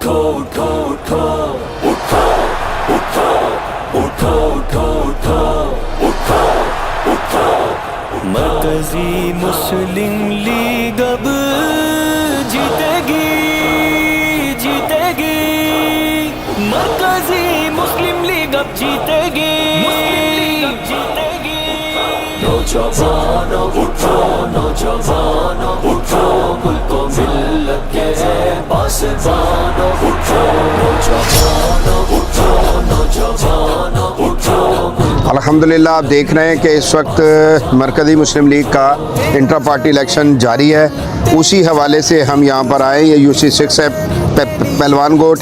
اٹھو اٹھو اٹھو اٹھو اٹھو اٹھو اٹھو اٹھو اٹھو اٹھو مرکزی مسلم لیگ اب جیتے گی جیتے گی، مرکزی مسلم لیگ اب جیتے گی، مسلم لیگ اب جیتے گی۔ نوجوانوں اٹھو نوجوانوں اٹھو، ملک و ملت کے پاسبانوں اٹھو، نوجوانوں اٹھو نوجوانوں اٹھو۔ الحمدللہ آپ دیکھ رہے ہیں کہ اس وقت مرکزی مسلم لیگ کا انٹرا پارٹی الیکشن جاری ہے، اسی حوالے سے ہم یہاں پر آئے۔ یہ UC6 ہے پہلوان گوٹ،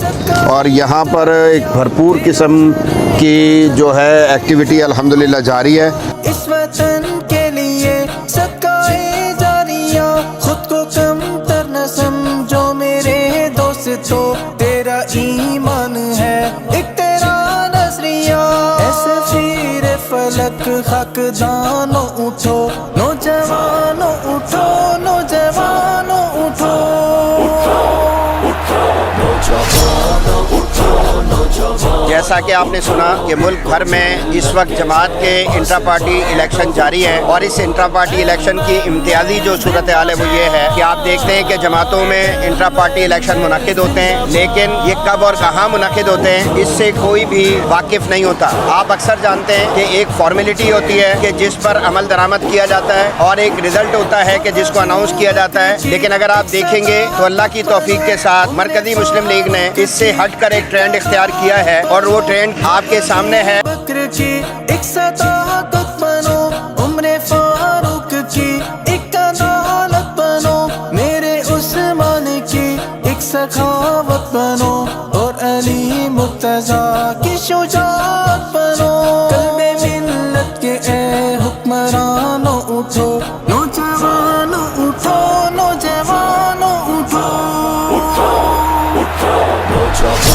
اور یہاں پر ایک بھرپور قسم کی جو ہے ایکٹیویٹی الحمدللہ جاری ہے۔ اس وطن کے لیے صدقہ جاریہ، خود کو کم تر نہ سمجھو میرے دوستو، تیرا ایمان ہے ایک تیرا نظریہ، ایسے پھر فلک خاک دانوں اٹھو، نوجوانوں اٹھو نوجوانوں اٹھو، جیسا کہ آپ نے سنا کہ ملک بھر میں اس وقت جماعت کے انٹرا پارٹی الیکشن جاری ہے، اور اس انٹرا پارٹی الیکشن کی امتیازی جو صورتحال ہے وہ یہ ہے کہ آپ دیکھتے ہیں کہ جماعتوں میں انٹرا پارٹی الیکشن منعقد ہوتے ہیں، لیکن یہ کب اور کہاں منعقد ہوتے ہیں اس سے کوئی بھی واقف نہیں ہوتا۔ آپ اکثر جانتے ہیں کہ ایک فارمیلٹی ہوتی ہے کہ جس پر عمل درآمد کیا جاتا ہے، اور ایک رزلٹ ہوتا ہے کہ جس کو اناؤنس کیا جاتا ہے، لیکن اگر آپ دیکھیں گے تو اللہ کی توفیق کے ساتھ مرکزی مسلم لیگ نے اس سے ہٹ کر ایک ٹرینڈ اختیار کیا ہے، اور وہ ٹرینڈ آپ کے سامنے ہے۔ بکر کی ایک صداقت بنو، عمر فاروق کی ایک عدالت بنو، میرے عثمان کی ایک سخاوت بنو، اور علی مرتضیٰ کی شجاعت بنو، قلب ملت کے اے حکمرانوں اٹھو، نوجوانوں اٹھو نوجوانوں اٹھو، اٹھو اٹھو نوجوانوں